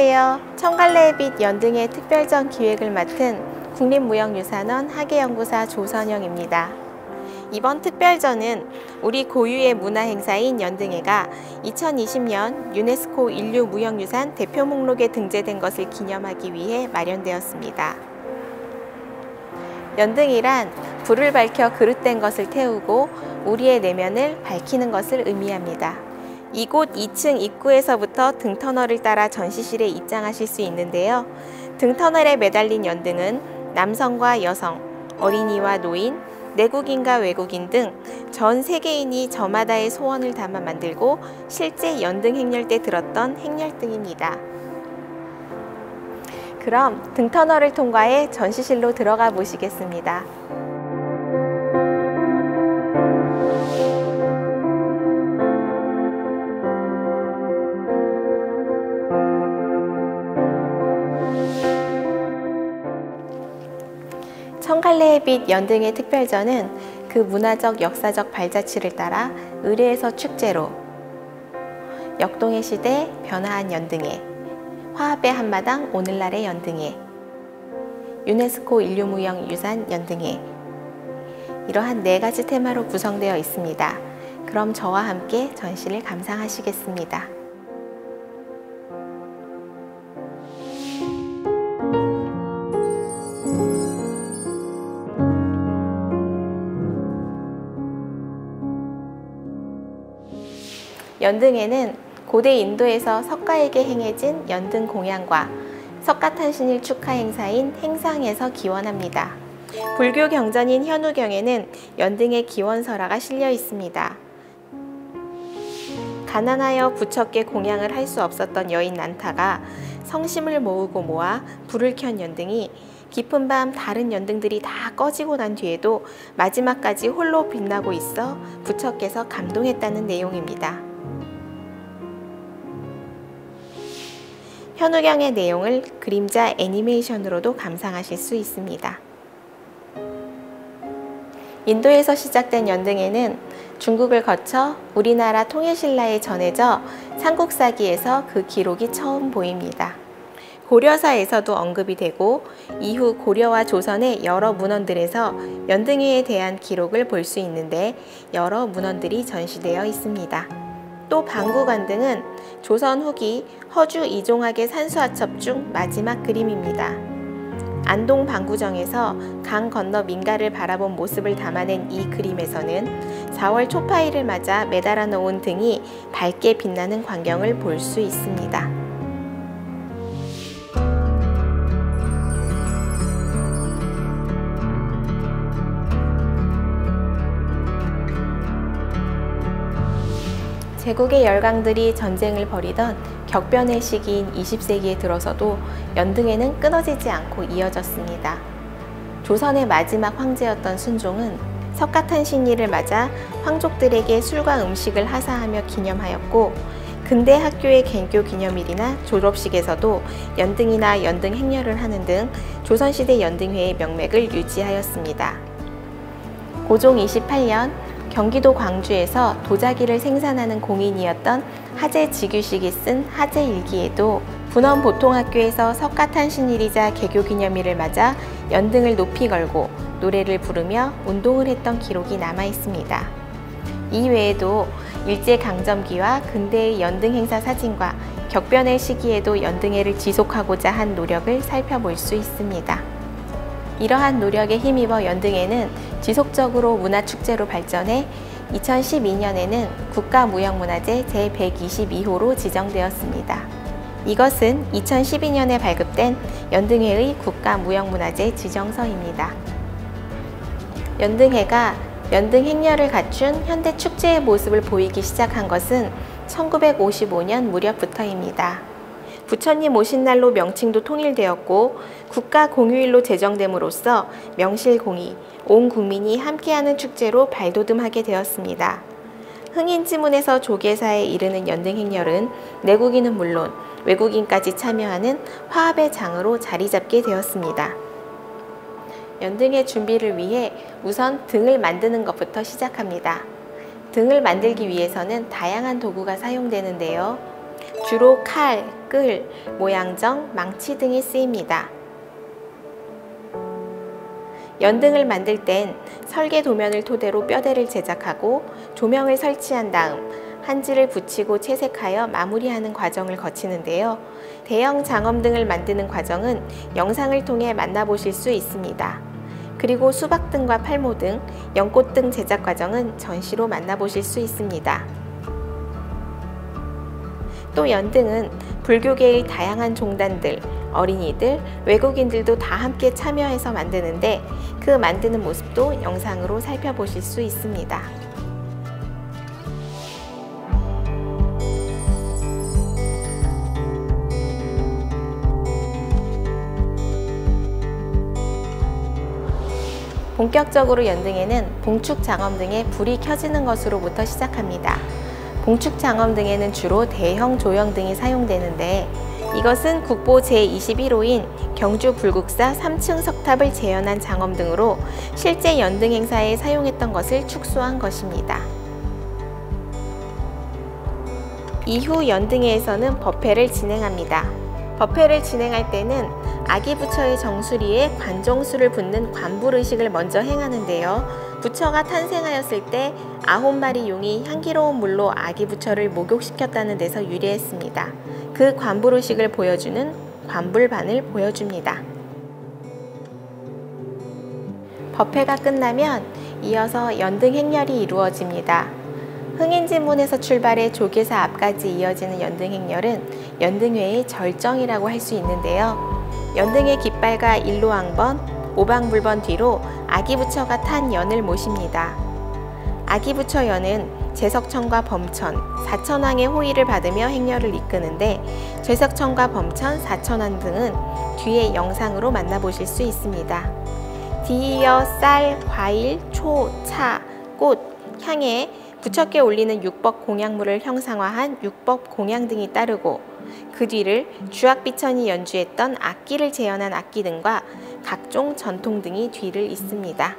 안녕하세요. 청갈래의 빛 연등의 특별전 기획을 맡은 국립무형유산원 학예연구사 조선영입니다. 이번 특별전은 우리 고유의 문화행사인 연등회가 2020년 유네스코 인류무형유산 대표 목록에 등재된 것을 기념하기 위해 마련되었습니다. 연등이란 불을 밝혀 그릇된 것을 태우고 우리의 내면을 밝히는 것을 의미합니다. 이곳 2층 입구에서부터 등터널을 따라 전시실에 입장하실 수 있는데요. 등터널에 매달린 연등은 남성과 여성, 어린이와 노인, 내국인과 외국인 등 전 세계인이 저마다의 소원을 담아 만들고 실제 연등 행렬 때 들었던 행렬등입니다. 그럼 등터널을 통과해 전시실로 들어가 보시겠습니다. 청갈래의 빛 연등의 특별전은 그 문화적 역사적 발자취를 따라 의뢰에서 축제로, 역동의 시대 변화한 연등회, 화합의 한마당 오늘날의 연등회, 유네스코 인류무형유산 연등회, 이러한 4가지 테마로 구성되어 있습니다. 그럼 저와 함께 전시를 감상하시겠습니다. 연등회는 고대 인도에서 석가에게 행해진 연등 공양과 석가탄신일 축하 행사인 행상에서 기원합니다. 불교 경전인 현우경에는 연등의 기원설화가 실려 있습니다. 가난하여 부처께 공양을 할 수 없었던 여인 난타가 성심을 모으고 모아 불을 켠 연등이 깊은 밤 다른 연등들이 다 꺼지고 난 뒤에도 마지막까지 홀로 빛나고 있어 부처께서 감동했다는 내용입니다. 현우경의 내용을 그림자 애니메이션으로도 감상하실 수 있습니다. 인도에서 시작된 연등회는 중국을 거쳐 우리나라 통일신라에 전해져 삼국사기에서 그 기록이 처음 보입니다. 고려사에서도 언급이 되고 이후 고려와 조선의 여러 문헌들에서 연등회에 대한 기록을 볼 수 있는데 여러 문헌들이 전시되어 있습니다. 또 방구관등은 조선 후기 허주 이종학의 산수화첩 중 마지막 그림입니다. 안동 방구정에서 강 건너 민가를 바라본 모습을 담아낸 이 그림에서는 4월 초파일을 맞아 매달아 놓은 등이 밝게 빛나는 광경을 볼 수 있습니다. 제국의 열강들이 전쟁을 벌이던 격변의 시기인 20세기에 들어서도 연등회는 끊어지지 않고 이어졌습니다. 조선의 마지막 황제였던 순종은 석가탄신일을 맞아 황족들에게 술과 음식을 하사하며 기념하였고, 근대 학교의 개교 기념일이나 졸업식에서도 연등이나 연등 행렬을 하는 등 조선시대 연등회의 명맥을 유지하였습니다. 고종 28년 경기도 광주에서 도자기를 생산하는 공인이었던 하재 지규식이 쓴 하재일기에도 분원보통학교에서 석가탄신일이자 개교기념일을 맞아 연등을 높이 걸고 노래를 부르며 운동을 했던 기록이 남아 있습니다. 이외에도 일제강점기와 근대의 연등 행사 사진과 격변의 시기에도 연등회를 지속하고자 한 노력을 살펴볼 수 있습니다. 이러한 노력에 힘입어 연등회는 지속적으로 문화축제로 발전해 2012년에는 국가무형문화재 제122호로 지정되었습니다. 이것은 2012년에 발급된 연등회의 국가무형문화재 지정서입니다. 연등회가 연등 행렬을 갖춘 현대 축제의 모습을 보이기 시작한 것은 1955년 무렵부터입니다. 부처님 오신 날로 명칭도 통일되었고 국가 공휴일로 제정됨으로써 명실공히 온 국민이 함께하는 축제로 발돋움하게 되었습니다. 흥인지문에서 조계사에 이르는 연등 행렬은 내국인은 물론 외국인까지 참여하는 화합의 장으로 자리 잡게 되었습니다. 연등회 준비를 위해 우선 등을 만드는 것부터 시작합니다. 등을 만들기 위해서는 다양한 도구가 사용되는데요. 주로 칼, 끌, 모양정, 망치 등이 쓰입니다. 연등을 만들 땐 설계 도면을 토대로 뼈대를 제작하고 조명을 설치한 다음 한지를 붙이고 채색하여 마무리하는 과정을 거치는데요. 대형 장엄등을 만드는 과정은 영상을 통해 만나보실 수 있습니다. 그리고 수박등과 팔모등, 연꽃등 제작 과정은 전시로 만나보실 수 있습니다. 또 연등은 불교계의 다양한 종단들, 어린이들, 외국인들도 다 함께 참여해서 만드는데 그 만드는 모습도 영상으로 살펴보실 수 있습니다. 본격적으로 연등에는 봉축 장엄등에 불이 켜지는 것으로부터 시작합니다. 봉축 장엄등에는 주로 대형 조형등이 사용되는데 이것은 국보 제21호인 경주 불국사 3층 석탑을 재현한 장엄등으로 실제 연등 행사에 사용했던 것을 축소한 것입니다. 이후 연등회에서는 법회를 진행합니다. 법회를 진행할 때는 아기 부처의 정수리에 관정수를 붓는 관불의식을 먼저 행하는데요. 부처가 탄생하였을 때 9마리 용이 향기로운 물로 아기 부처를 목욕시켰다는 데서 유래했습니다. 그 관불의식을 보여주는 관불반을 보여줍니다. 법회가 끝나면 이어서 연등 행렬이 이루어집니다. 흥인진문에서 출발해 조계사 앞까지 이어지는 연등 행렬은 연등회의 절정이라고 할 수 있는데요. 연등의 깃발과 일로왕번, 오방불번 뒤로 아기부처가 탄 연을 모십니다. 아기부처 연은 제석천과 범천, 사천왕의 호의를 받으며 행렬을 이끄는데 제석천과 범천, 사천왕 등은 뒤에 영상으로 만나보실 수 있습니다. 뒤이어 쌀, 과일, 초, 차, 꽃, 향에 부처께 올리는 육법 공양물을 형상화한 육법 공양 등이 따르고 그 뒤를 주악비천이 연주했던 악기를 재현한 악기 등과 각종 전통 등이 뒤를 잇습니다.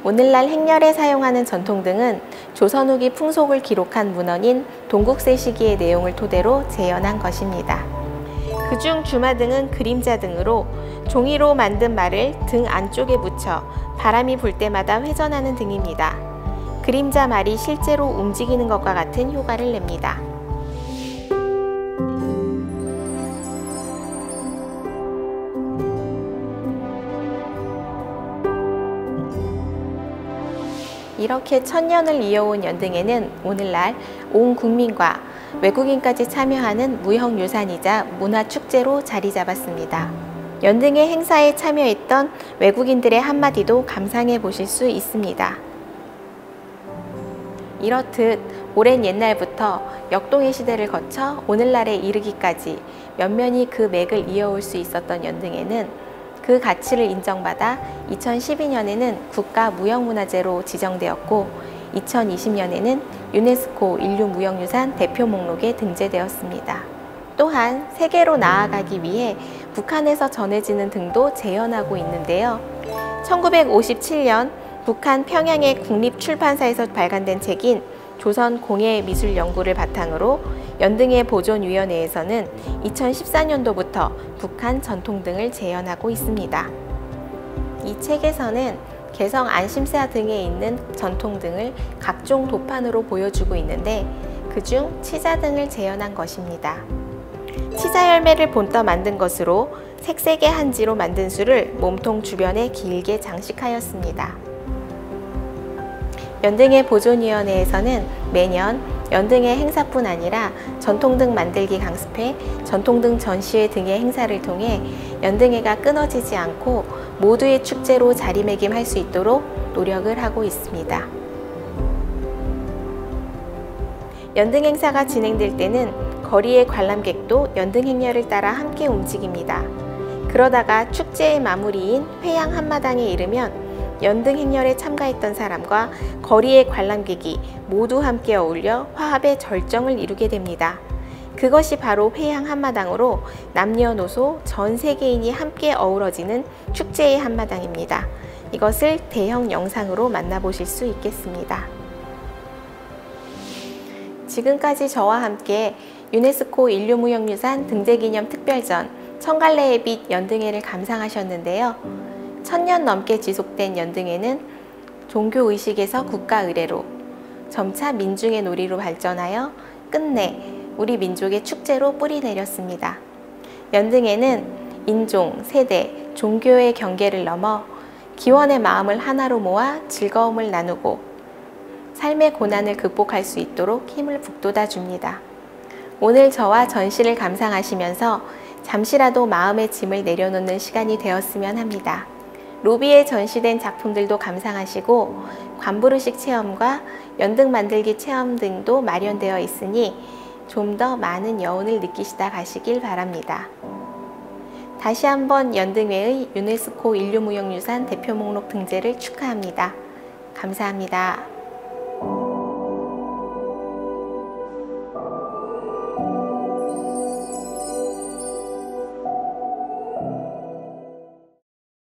오늘날 행렬에 사용하는 전통등은 조선 후기 풍속을 기록한 문헌인 동국세 시기의 내용을 토대로 재현한 것입니다. 그중 주마등은 그림자 등으로 종이로 만든 말을 등 안쪽에 붙여 바람이 불 때마다 회전하는 등입니다. 그림자 말이 실제로 움직이는 것과 같은 효과를 냅니다. 이렇게 천년을 이어온 연등에는 오늘날 온 국민과 외국인까지 참여하는 무형유산이자 문화축제로 자리 잡았습니다. 연등의 행사에 참여했던 외국인들의 한마디도 감상해 보실 수 있습니다. 이렇듯 오랜 옛날부터 역동의 시대를 거쳐 오늘날에 이르기까지 면면이 그 맥을 이어올 수 있었던 연등에는 그 가치를 인정받아 2012년에는 국가무형문화재로 지정되었고 2020년에는 유네스코 인류무형유산 대표 목록에 등재되었습니다. 또한 세계로 나아가기 위해 북한에서 전해지는 등도 재현하고 있는데요. 1957년 북한 평양의 국립출판사에서 발간된 책인 조선공예미술연구를 바탕으로 연등회 보존위원회에서는 2014년도부터 북한 전통등을 재현하고 있습니다. 이 책에서는 개성 안심사 등에 있는 전통등을 각종 도판으로 보여주고 있는데 그중 치자등을 재현한 것입니다. 치자열매를 본떠 만든 것으로 색색의 한지로 만든 수를 몸통 주변에 길게 장식하였습니다. 연등회 보존위원회에서는 매년 연등회 행사뿐 아니라 전통등 만들기 강습회, 전통등 전시회 등의 행사를 통해 연등회가 끊어지지 않고 모두의 축제로 자리매김할 수 있도록 노력을 하고 있습니다. 연등 행사가 진행될 때는 거리의 관람객도 연등 행렬을 따라 함께 움직입니다. 그러다가 축제의 마무리인 회양 한마당에 이르면 연등 행렬에 참가했던 사람과 거리의 관람객이 모두 함께 어울려 화합의 절정을 이루게 됩니다. 그것이 바로 회양 한마당으로 남녀노소 전 세계인이 함께 어우러지는 축제의 한마당입니다. 이것을 대형 영상으로 만나보실 수 있겠습니다. 지금까지 저와 함께 유네스코 인류무형유산 등재기념 특별전 청갈래의 빛 연등회를 감상하셨는데요. 1000년 넘게 지속된 연등회는 종교의식에서 국가의례로, 점차 민중의 놀이로 발전하여 끝내 우리 민족의 축제로 뿌리 내렸습니다. 연등회는 인종, 세대, 종교의 경계를 넘어 기원의 마음을 하나로 모아 즐거움을 나누고 삶의 고난을 극복할 수 있도록 힘을 북돋아 줍니다. 오늘 저와 전시를 감상하시면서 잠시라도 마음의 짐을 내려놓는 시간이 되었으면 합니다. 로비에 전시된 작품들도 감상하시고 관부르식 체험과 연등 만들기 체험 등도 마련되어 있으니 좀 더 많은 여운을 느끼시다 가시길 바랍니다. 다시 한번 연등회의 유네스코 인류무형유산 대표 목록 등재를 축하합니다. 감사합니다.